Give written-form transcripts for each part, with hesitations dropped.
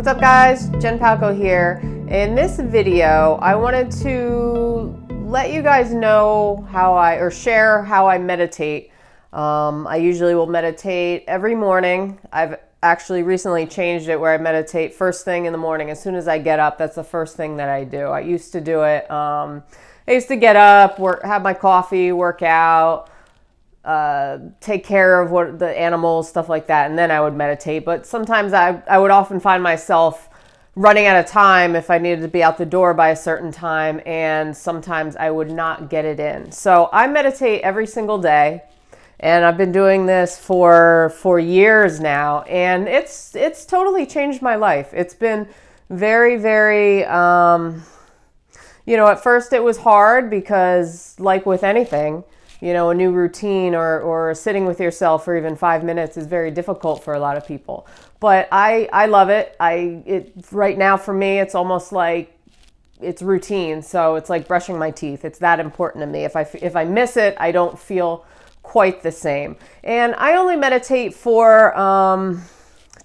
What's up guys, Jen Palco here. In this video, I wanted to let you guys know share how I meditate. I usually will meditate every morning. I've actually recently changed it where I meditate first thing in the morning. As soon as I get up, that's the first thing that I do. I used to do it, I used to get up, have my coffee, work out, take care of what the animals, stuff like that, and then I would meditate. But sometimes I would often find myself running out of time if I needed to be out the door by a certain time, and sometimes I would not get it in. So I meditate every single day, and I've been doing this for years now, and it's totally changed my life. It's been very, very, at first it was hard because, like with anything, a new routine or sitting with yourself for even 5 minutes is very difficult for a lot of people. But I love it. Right now for me, it's almost like it's routine. So it's like brushing my teeth. It's that important to me. If I miss it, I don't feel quite the same. And I only meditate for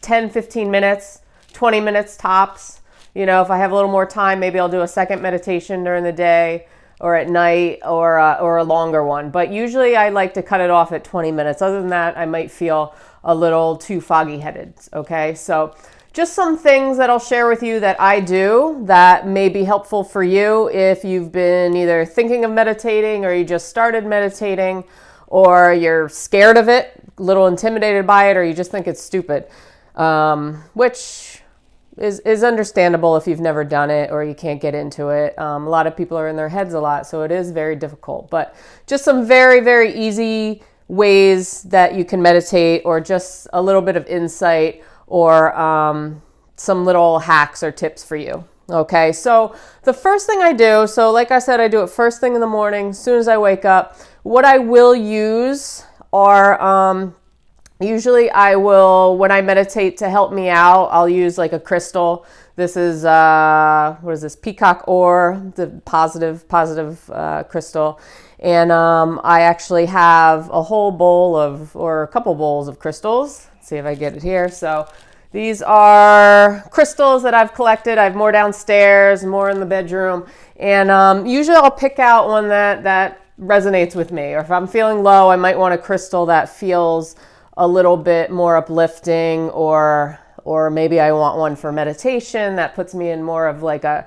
10, 15 minutes, 20 minutes tops. If I have a little more time, maybe I'll do a second meditation during the day or at night, or a longer one. But usually I like to cut it off at 20 minutes. Other than that, I might feel a little too foggy headed. Okay, so just some things that I'll share with you that I do that may be helpful for you if you've been either thinking of meditating, or you just started meditating, or you're scared of it, a little intimidated by it, or you just think it's stupid, which is understandable if you've never done it or you can't get into it. A lot of people are in their heads a lot, so it is very difficult. But just some very, very easy ways that you can meditate, or just a little bit of insight, or some little hacks or tips for you. Okay, so the first thing I do, so like I said, I do it first thing in the morning, as soon as I wake up. What I will use are usually I will, when I meditate to help me out, I'll use like a crystal. This is, what is this? Peacock ore, the positive crystal. And I actually have a whole bowl or a couple bowls of crystals. Let's see if I get it here. So these are crystals that I've collected. I have more downstairs, more in the bedroom. And usually I'll pick out one that resonates with me. Or if I'm feeling low, I might want a crystal that feels a little bit more uplifting, or maybe I want one for meditation that puts me in more of like a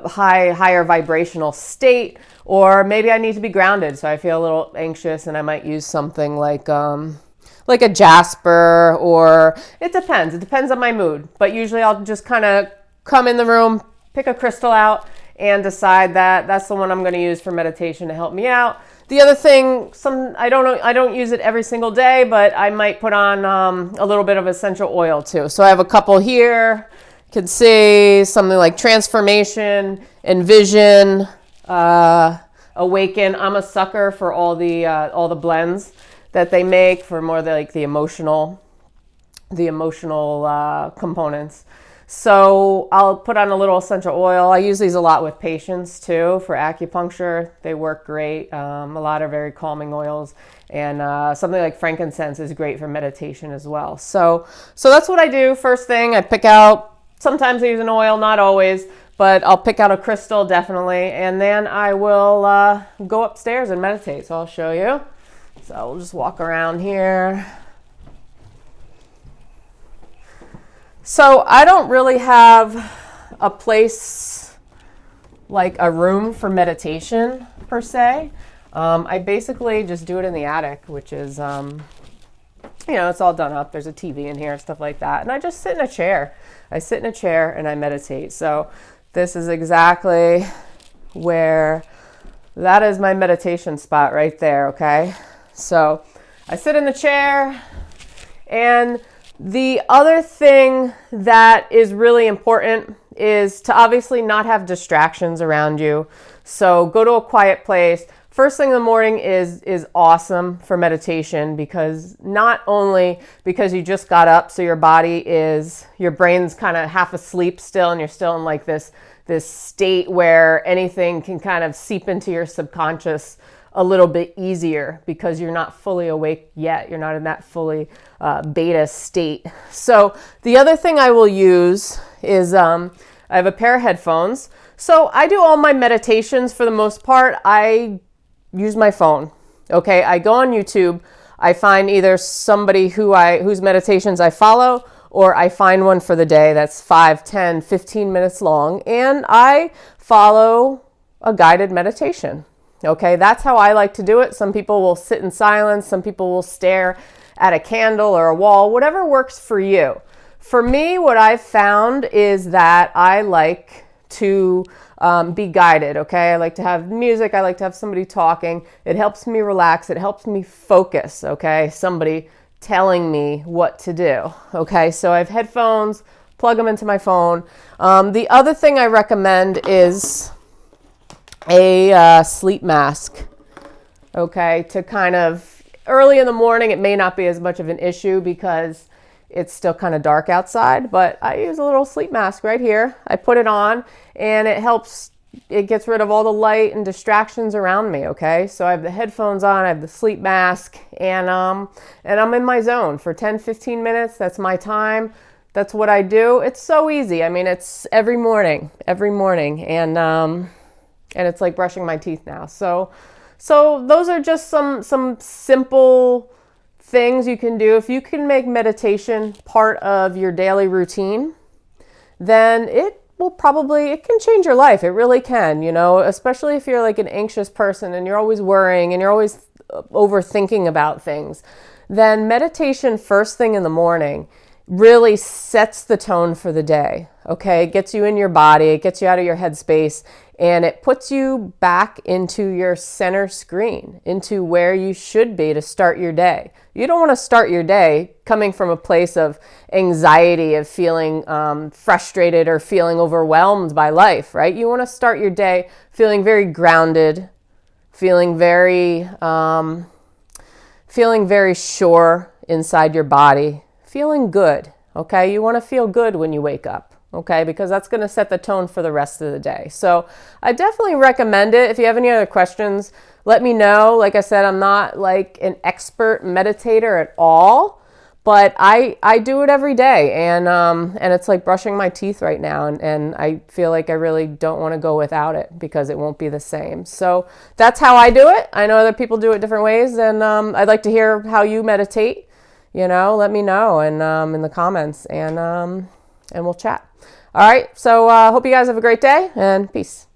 higher vibrational state, or maybe I need to be grounded, so I feel a little anxious, and I might use something like a jasper, or it depends on my mood. But usually I'll just kind of come in the room, pick a crystal out, and decide that that's the one I'm going to use for meditation to help me out. The other thing, I don't use it every single day, but I might put on a little bit of essential oil too. So I have a couple here. You can see something like transformation, envision, awaken. I'm a sucker for all the blends that they make for more like the emotional components. So I'll put on a little essential oil. I use these a lot with patients too for acupuncture. They work great. A lot of very calming oils, and something like frankincense is great for meditation as well. So that's what I do. First thing, I pick out, sometimes I use an oil, not always, but I'll pick out a crystal definitely, and then I will go upstairs and meditate. So I'll show you. So we'll just walk around here. So I don't really have a place, like a room for meditation per se. I basically just do it in the attic, which is, it's all done up. There's a TV in here and stuff like that. And I just sit in a chair. I sit in a chair and I meditate. So this is exactly that is my meditation spot right there, okay? So I sit in the chair, and the other thing that is really important is to obviously not have distractions around you. So go to a quiet place. First thing in the morning is awesome for meditation, because not only because you just got up, so your brain's kind of half asleep still, and you're still in like this state where anything can kind of seep into your subconscious a little bit easier because you're not fully awake yet. You're not in that fully beta state. So the other thing I will use is I have a pair of headphones. So I do all my meditations for the most part. I use my phone. Okay, I go on YouTube. I find either somebody whose meditations I follow, or I find one for the day that's 5, 10, 15 minutes long, and I follow a guided meditation. Okay, that's how I like to do it. Some people will sit in silence. Some people will stare at a candle or a wall, whatever works for you. For me, what I've found is that I like to be guided, okay? I like to have music. I like to have somebody talking. It helps me relax. It helps me focus, okay? Somebody telling me what to do, okay? So I have headphones, plug them into my phone. The other thing I recommend is a sleep mask, okay? To kind of, early in the morning, it may not be as much of an issue because it's still kind of dark outside, but I use a little sleep mask right here. I put it on and it helps, it gets rid of all the light and distractions around me, okay? So I have the headphones on, I have the sleep mask, and I'm in my zone for 10, 15 minutes. That's my time. That's what I do. It's so easy. I mean, it's every morning, and it's like brushing my teeth now. So those are just some simple things you can do. If you can make meditation part of your daily routine, then it can change your life. It really can, you know, especially if you're like an anxious person and you're always worrying and you're always overthinking about things. Then meditation first thing in the morning really sets the tone for the day. Okay, it gets you in your body, it gets you out of your headspace, and it puts you back into your center screen, into where you should be to start your day. You don't want to start your day coming from a place of anxiety, of feeling frustrated or feeling overwhelmed by life, right? You want to start your day feeling very grounded, feeling very sure inside your body, feeling good, okay? You want to feel good when you wake up. Okay, because that's going to set the tone for the rest of the day. So I definitely recommend it. If you have any other questions, let me know. Like I said, I'm not like an expert meditator at all, but I do it every day, and it's like brushing my teeth right now, and I feel like I really don't want to go without it because it won't be the same. So that's how I do it. I know other people do it different ways, and I'd like to hear how you meditate. You know, let me know in the comments, and we'll chat. All right, so hope you guys have a great day, and peace.